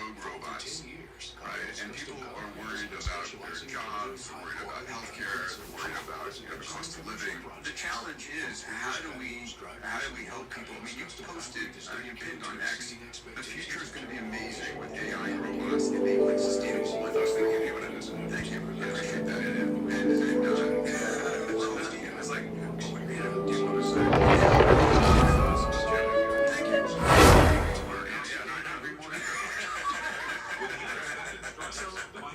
rogue robots, right? And people are worried about their jobs, worried about healthcare, worried about the cost of living. The challenge is how do we help people? I mean, you posted, you pinned on X. The future is going to be amazing with AI and robots enabling sustainable life. Thank you. Thank you. I appreciate that. It's like, what do you want to say?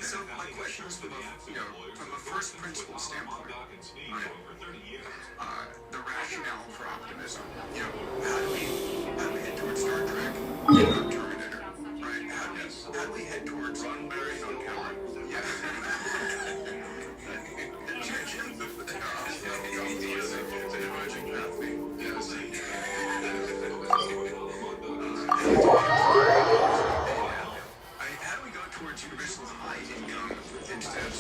So my question is from a first principle standpoint, right? The rationale for optimism. How do we head towards Star Trek? Terminator, right? How do we head towards Roddenberry on camera? Yeah. It's an emerging pathway. Yes. How do we go towards universal high income instead of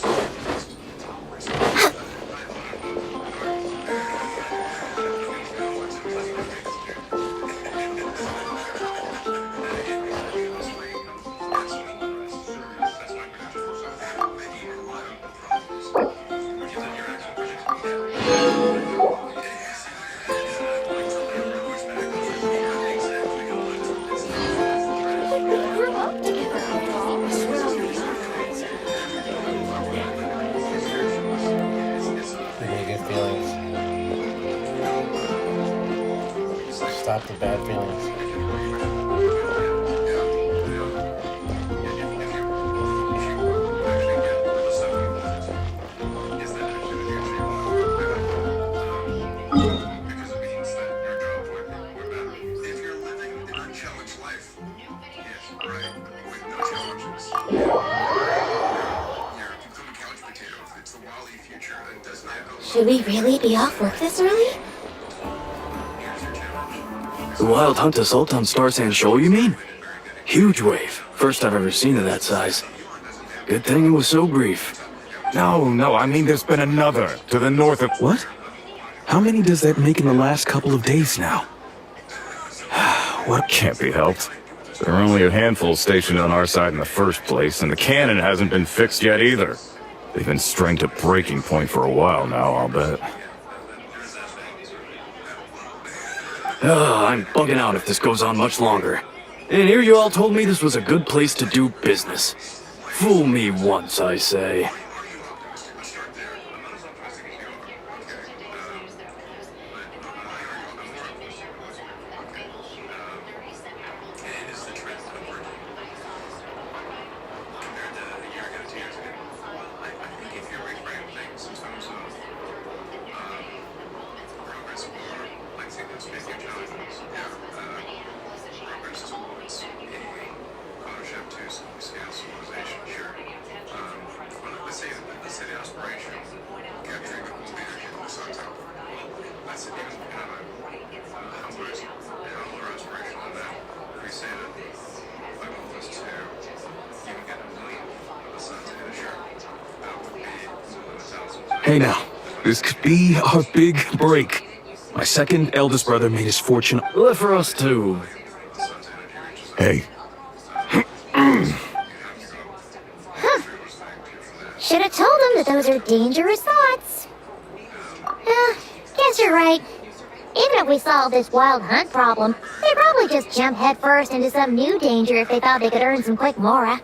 Stop the bad feelings. Should we really be off work this early? The Wild Hunt assault on Star Sand Shoal, you mean? Huge wave. First I've ever seen of that size. Good thing it was so brief. No, I mean there's been another to the north of... What? How many does that make in the last couple of days now? What can't be helped? There are only a handful stationed on our side in the first place, and the cannon hasn't been fixed yet either. They've been strained to breaking point for a while now, I'll bet. I'm bugging out if this goes on much longer. And here you all told me this was a good place to do business. Fool me once, I say. Hey now, this could be our big break. My second eldest brother made his fortune. Well, for us too. Hey. Should have told him that those are dangerous thoughts. Guess you're right. Even if we solve this Wild Hunt problem, they'd probably just jump headfirst into some new danger if they thought they could earn some quick mora.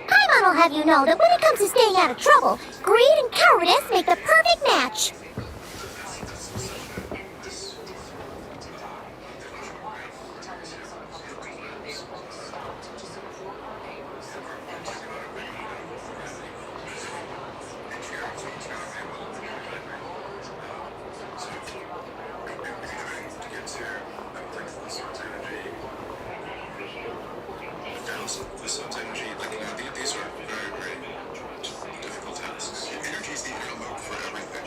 Paimon will have you know that when it comes to staying out of trouble, greed and cowardice make the perfect match. These are very, very difficult tasks. Energy is the outlook for everything.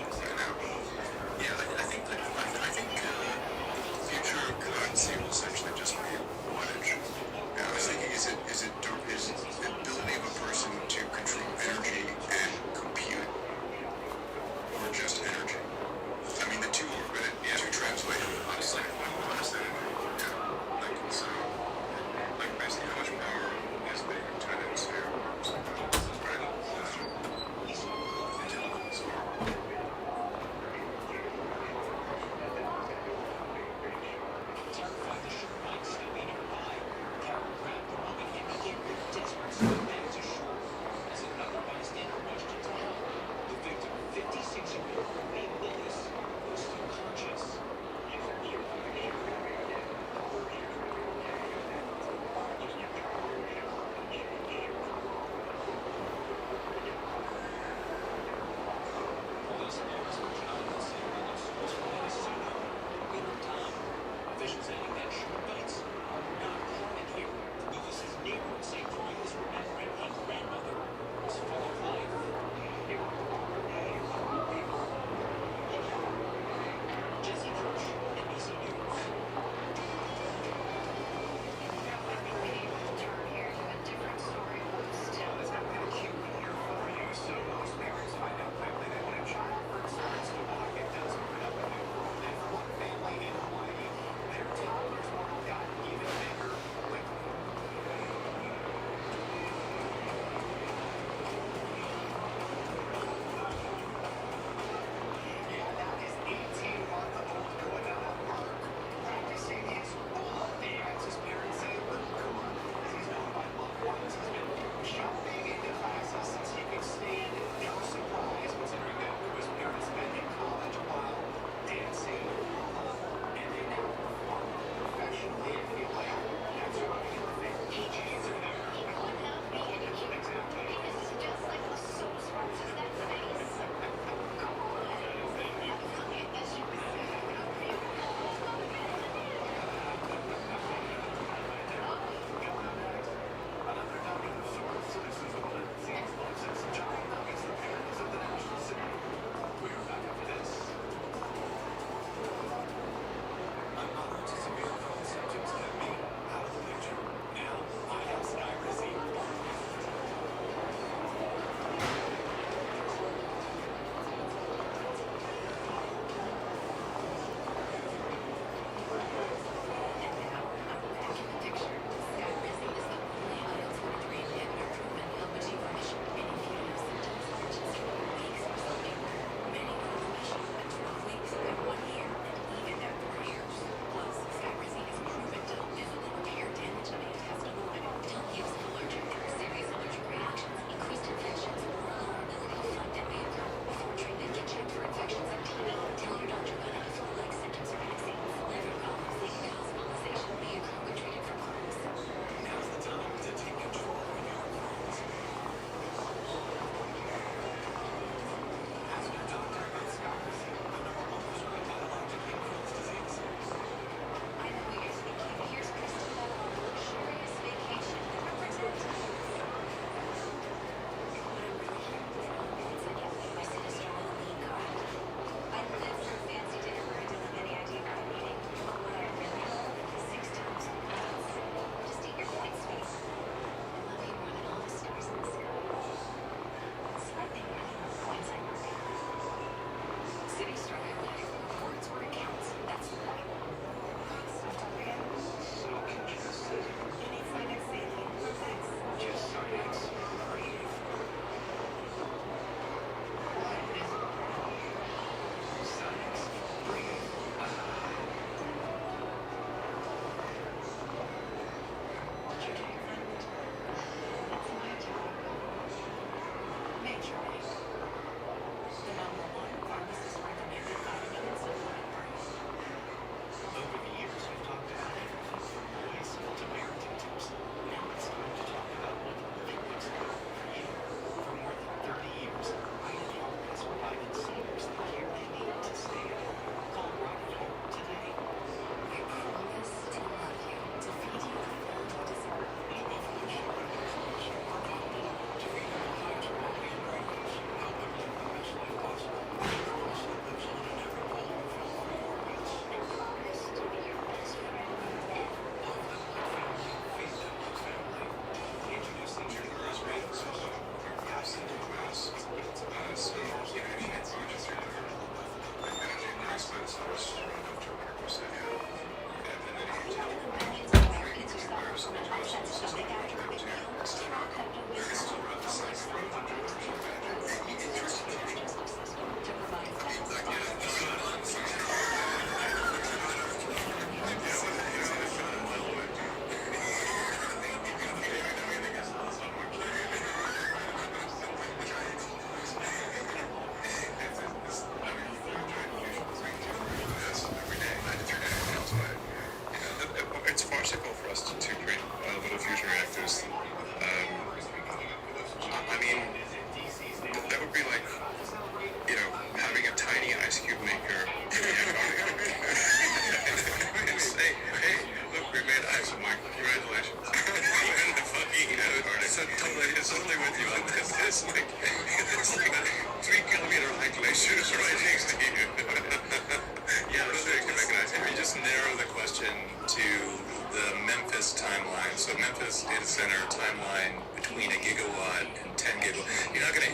Memphis timeline. So Memphis data center timeline between a gigawatt and 10 gigawatt. You're not gonna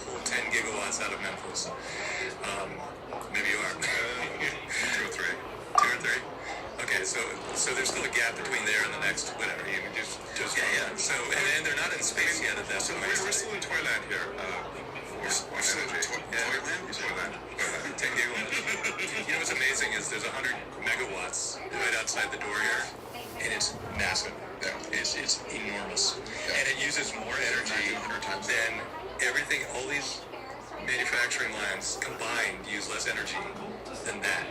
pull 10 gigawatts out of Memphis. Maybe you are. 2 or 3. Okay, so there's still a gap between there and the next whatever. You can just yeah. So and they're not in space yet at that point. We're still in Toyland here. We're still in Toyland? 10 gigawatts. You know what's amazing is there's 100 megawatts right outside the door here, and it's massive. Yeah. It's enormous, and it uses more energy 100 times than everything. All these manufacturing lines combined use less energy than that.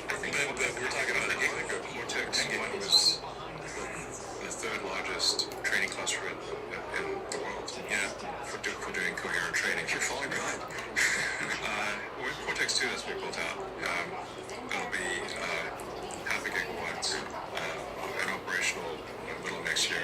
I think But we're talking about a like a Cortex one was the third largest training cluster in the world. Yeah. For doing coherent training. You're falling behind. With Cortex 2 that's being built out, it'll be half a gigawatt and operational middle of next year.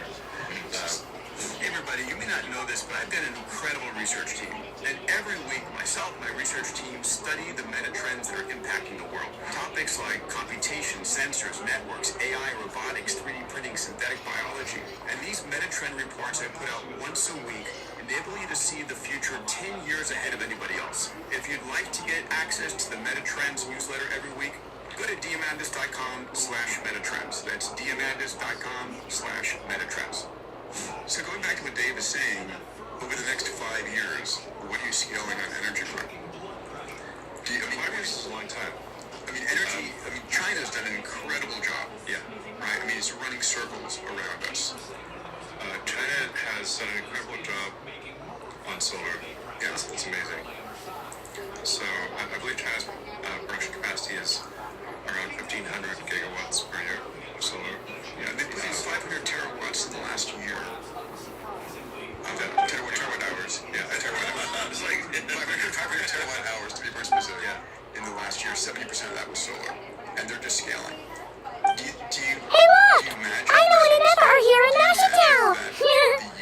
Hey everybody, you may not know this, but I've got an incredible research team. And every week, myself and my research team study the meta trends that are impacting the world. Topics like computation, sensors, networks, AI, robotics, 3D printing, synthetic biology. And these meta trend reports I put out once a week enable you to see the future 10 years ahead of anybody else. If you'd like to get access to the Meta Trends newsletter every week, go to diamandis.com/metatrends. That's diamandis.com/metatrends. So going back to what Dave is saying, over the next 5 years, what do you see going on energy front? 5 years is a long time. China's done an incredible job. Yeah. Right? I mean, it's running circles around us. China has done an incredible job on solar. Yeah. It's amazing. So I believe China's production capacity is around 1,500 gigawatts per year of solar. Yeah, they produced 500 terawatts in the last year. Terawatt hours. Yeah, terawatt hours. It's like 500 terawatt hours to be more specific. yeah, in the last year, 70% of that was solar, and they're just scaling. Do you Hey, look! do you imagine I know an inventor here in Nashitown. the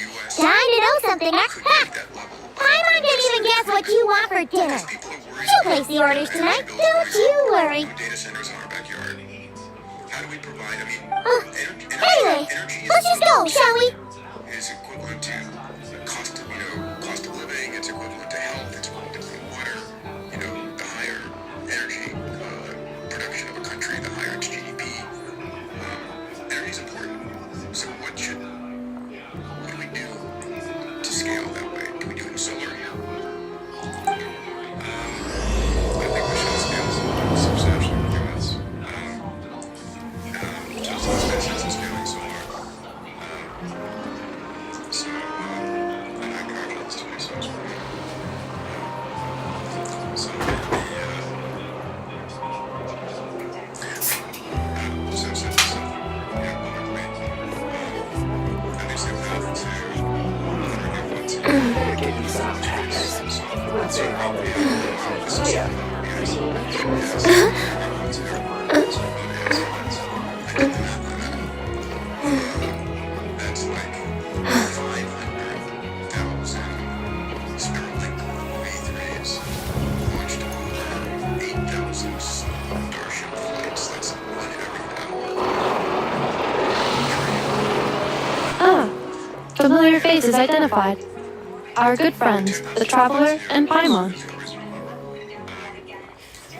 U.S. Time to know something. could be at that level? Paimon didn't even guess what you want for dinner. People are worried She'll place the orders tonight. Don't you worry. Data centers in our backyard. How do we provide? I mean, Anyway, energy let's just go, shall we? is equivalent to the cost of living. It's equivalent to health. It's equivalent to clean water. The higher energy production of a country, the higher its GDP. Energy is important. So what do we do to scale that way? Do we do it in solar? I think we should scale substantially with units. Just the space and scaling solar. And I encourage us to do so as well. So the that's like 500,000 Starlink V3s launched over 8,000 Starship flights. That's one every hour. Familiar faces identified. Our good friends, the Traveler and Paimon.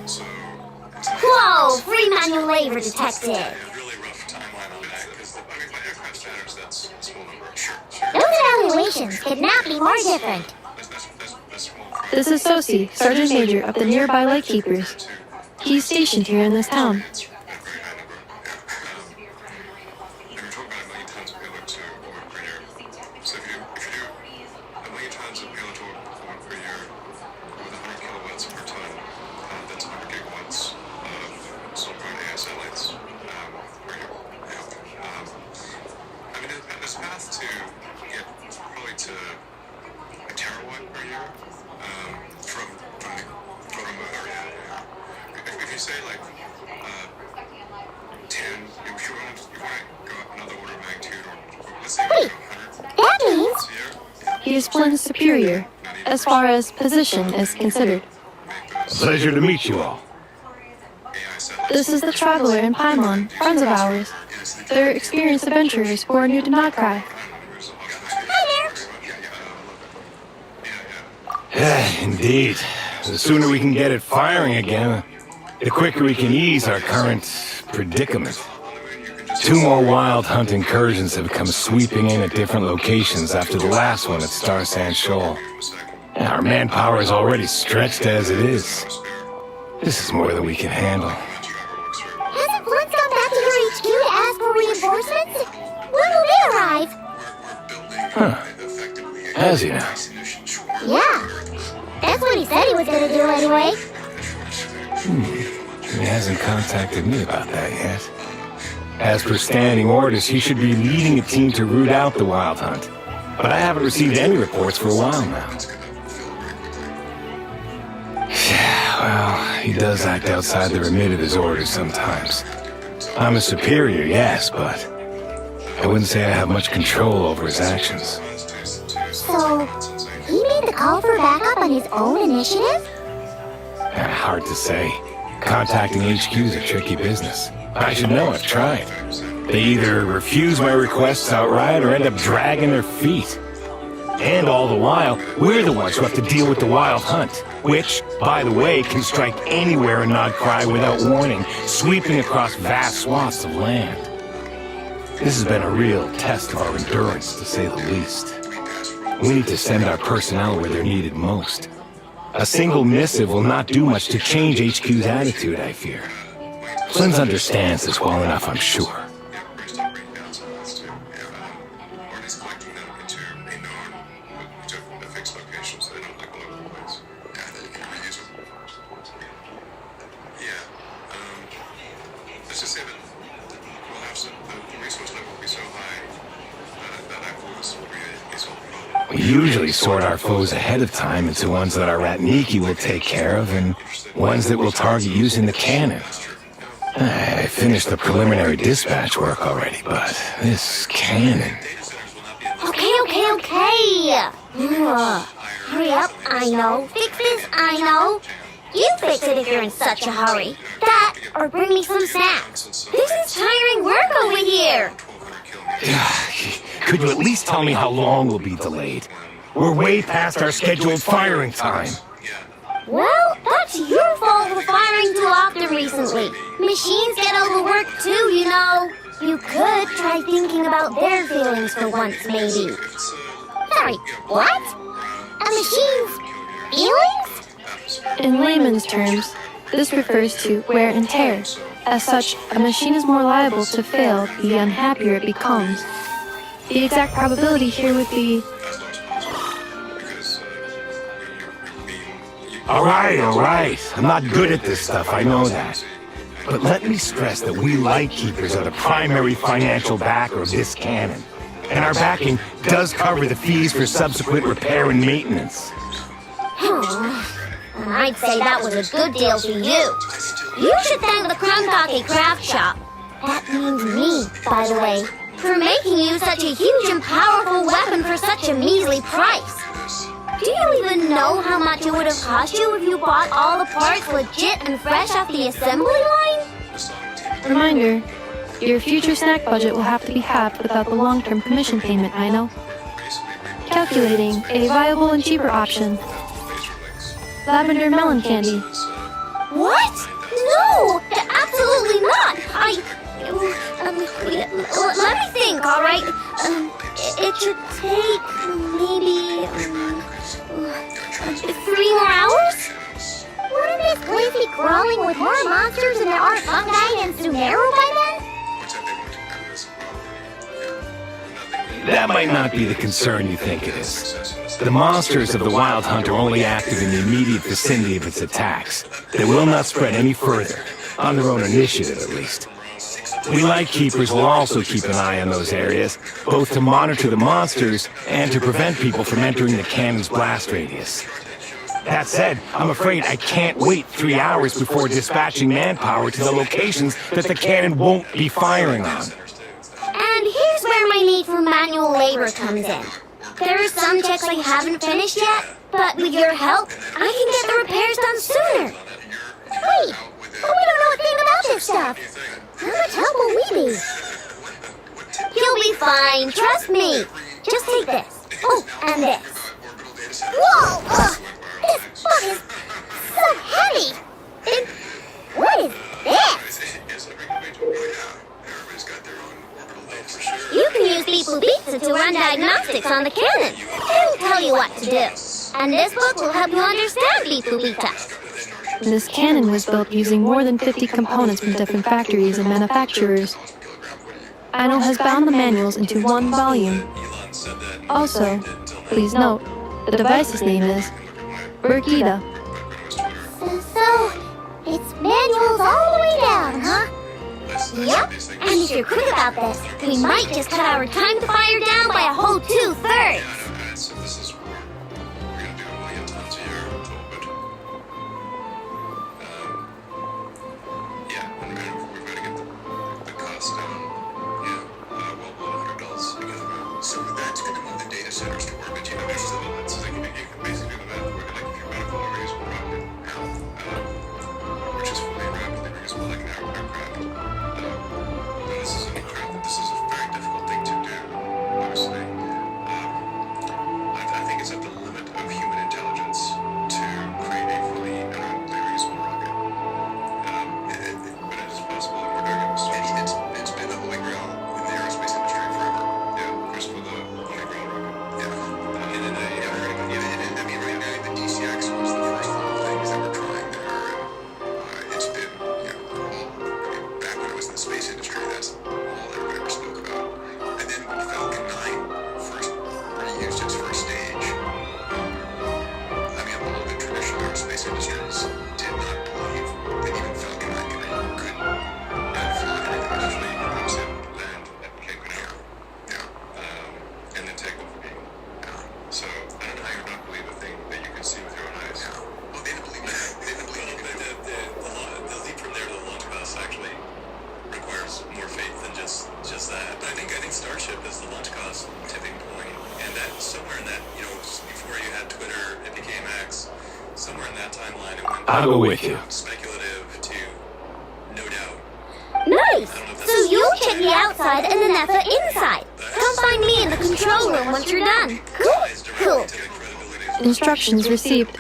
So Whoa, free manual labor detected. A really rough timeline on that because by aircraft standards, that's a small number. Sure. Those evaluations could not be more different. That's small. This is Sosi, Sergeant Major of the nearby Lightkeepers. He's stationed here in this town. It's a very high number. And we're talking about 1 million tons of payload to orbit per year. So if you do 1 million tons of payload to orbit per year with 100 kilowatts per ton, that's 100 gigawatts of solar-powered AI satellites per year. This path to get probably to a terawatt per year from Earth. If you say like 10, if you want to go up another order of magnitude, or let's say Wait, 100 that means a year, He is Flynn superior, as far as position is considered. make those Pleasure to meet you all. AI satellites This is the Traveler and Paimon, friends of ours. in They're experienced adventurers who are new to Notcry. Hi there. Indeed. The sooner we can get it firing again, the quicker we can ease our current predicament. 2 more Wild Hunt incursions have come sweeping in at different locations after the last one at Star Sand Shoal. Our manpower is already stretched as it is. This is more than we can handle. Hasn't Flint gone back to your HQ to ask for reinforcements? When will they arrive? Has he now? Yeah. That's what he said he was gonna do anyway. He hasn't contacted me about that yet. As per standing orders, he should be leading a team to root out the Wild Hunt. But I haven't received any reports for a while now. Well, he does act outside the remit of his orders sometimes. I'm a superior, yes, but I wouldn't say I have much control over his actions. So, he made the call for backup on his own initiative? Hard to say. Contacting HQ is a tricky business. I should know, I've tried. They either refuse my requests outright or end up dragging their feet. And all the while, we're the ones who have to deal with the Wild Hunt, which, by the way, can strike anywhere in Notcry without warning, sweeping across vast swaths of land. This has been a real test of our endurance, to say the least. We need to send our personnel where they're needed most. A single missive will not do much to change HQ's attitude, I fear. Flint understands this well enough, I'm sure. We usually sort our foes ahead of time into ones that our Ratniki will take care of and ones that we'll target using the cannon. I finished the preliminary dispatch work already, but this cannon... Okay. Hurry up, I know. Fix this, I know. You fix it if you're in such a hurry. That, or bring me some snacks. This is tiring work over here. Could you at least tell me how long we'll be delayed? We're way past our scheduled firing time. Well, that's your fault for firing too often recently. Machines get overworked too, you know. You could try thinking about their feelings for once, maybe. Sorry, what? A machine's feelings? In layman's terms, this refers to wear and tear. As such, a machine is more liable to fail the unhappier it becomes. The exact probability here would be... All right. I'm not good at this stuff, I know that. But let me stress that we Lightkeepers are the primary financial backer of this cannon. And our backing does cover the fees for subsequent repair and maintenance. I'd say that was a good deal for you. You should thank the Krumkake Craft Shop. That means me, by the way, for making you such a huge and powerful weapon for such a measly price. Do you even know how much it would have cost you if you bought all the parts legit and fresh off the assembly line? Reminder, your future snack budget will have to be halved without the long-term commission payment, I know. Calculating a viable and cheaper option. Lavender melon candy. What? No! Absolutely not! Let me think, alright? It should take maybe 3 more hours? Wouldn't this place be crawling with more monsters than there are fungi and Sumeru by then? That might not be the concern you think it is. The monsters of the Wild Hunt are only active in the immediate vicinity of its attacks. They will not spread any further, on their own initiative at least. We Lightkeepers will also keep an eye on those areas, both to monitor the monsters and to prevent people from entering the cannon's blast radius. That said, I'm afraid I can't wait 3 hours before dispatching manpower to the locations that the cannon won't be firing on. And here's where my need for manual labor comes in. There are some checks I haven't finished yet, but with your help, I can get the repairs done sooner. Wait, but we don't know a thing about this stuff. How much help will we be? be fine. Trust me. Just take this. Oh, and this. Whoa! Ugh, this book is so heavy. And what is this? You can use Beep Boop Pizza to run diagnostics on the cannon. It'll tell you what to do. And this book will help you understand Beep Boop Pizza. This cannon was built using more than 50 components from different factories and manufacturers. Aino has bound the manuals into one volume. Also, please note, the device's name is Brigida. So, it's manuals all the way down, huh? Yep. And if you're quick about this, we might just cut our time to fire down by a whole 2/3. So this is what we're gonna do 1 million tons a year in total, but yeah, and we've got to get the cost down. Yeah, well below $100 a kilogram. So that's going to move the data centers to orbit. You know, there's still so you can basically do the math where like if you've got a fully reusable rocket now, which is fully rapidly reusable like an aircraft, then this is a very difficult thing to do. Obviously. I think it's at the limit of human intelligence to create a fully reusable rocket. But it is possible, and we're doing it. So it's been the holy grail in the aerospace industry forever. Yeah, of course, with the holy grail rocket. Yeah. And then I mean, right now the DCX was the first one of things that we're trying there, and it's been, back when it was in the space industry, that's all everybody ever spoke about. And then when Falcon 9 first reused its first stage, I mean, a little bit traditional aerospace industries did not believe that even Falcon 9 could fly anything. Initially, you could sit, land at Cape Canaveral, and then take off again. So I don't know how you not believe a thing that you can see with your own eyes. Well, they didn't believe that. They didn't believe the leap from there to the launch cost actually requires more faith than just that. But I think Starship is the launch cost tipping point, and that somewhere in that, before you had Twitter, it became X. Somewhere in that timeline, it went I'll go with you. speculative to no doubt. Nice! So you'll check the outside and then that's the inside. Come find me in the control room once you're done. Cool. Instructions received.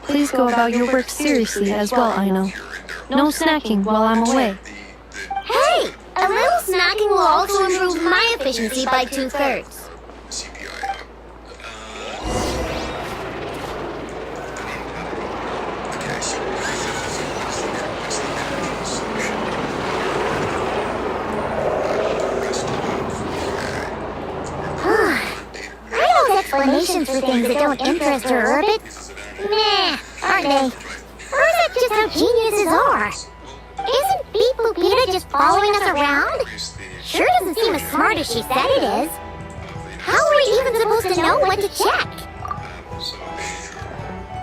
Please go about your work seriously as well, Aino. No snacking while I'm away. Hey! A little snacking will also improve my efficiency by 2/3. CPI up. Okay, so what's the manageable solution? Rhino's explanations for things that don't interest her orbit? Meh, aren't they? Or is that just how geniuses are? Isn't Beep Boop Pizza just following us around? Sure doesn't seem as smart as she said it is. How are we even supposed to know what to check? So the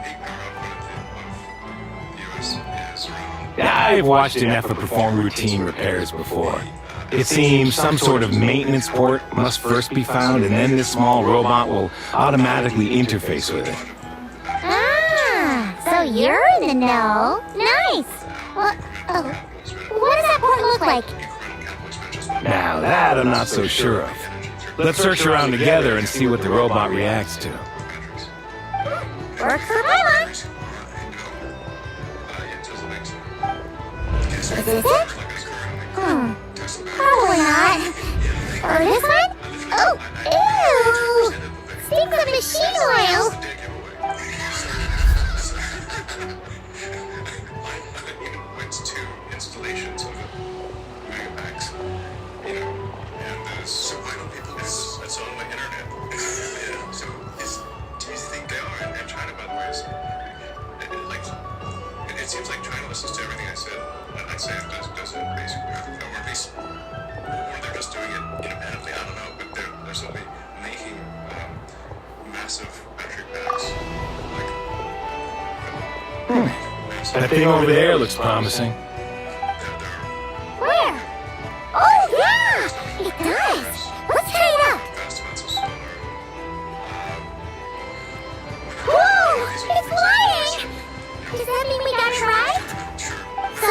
peak power output of the US is around. I've watched an effort perform routine repairs before. It seems some sort of maintenance port must first be found, and then this small robot will automatically interface with it. Ah, so you're in the know. Nice. Well, what does that port look like? Now that I'm not so sure of. Let's search around together and see what the robot reacts to. Works for my lunch. Is this it? Probably not. Or this one? Oh, ew! Stinks of machine oil. Points to installations of megapacks, and so I know people. It's on my internet. Yeah. So, do you think they are in China? By the way, it seems like China listens to everything I said. I'd say it does it basically, or at least, or they're just doing it independently. I don't know, but they're certainly making massive battery packs. That thing over there looks promising. Where? Oh, yeah! It does. Let's try it out. Vast amounts of solar. Whoa! It's flying! Does that mean we got it right? So,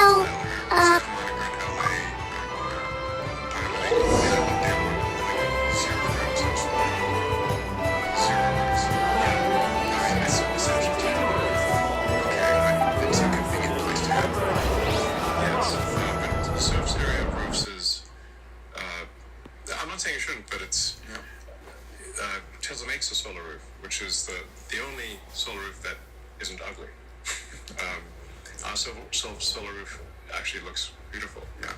isn't ugly. Our solar roof actually looks beautiful. Yeah.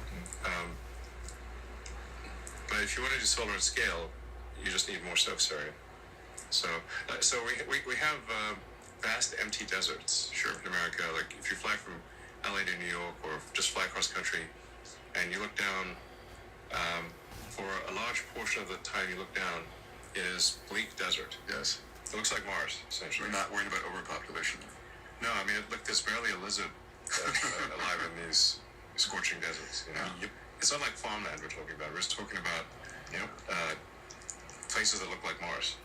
But if you want to do solar at scale, you just need more surface area. So we have vast empty deserts. Sure. In America, like if you fly from LA to New York or just fly across country, and you look down, for a large portion of the time you look down is bleak desert. Yes. It looks like Mars, essentially. We're not worried about overpopulation. No, I mean, look, there's barely a lizard alive in these scorching deserts. You know, it's not like farmland we're talking about. We're just talking about, places that look like Mars.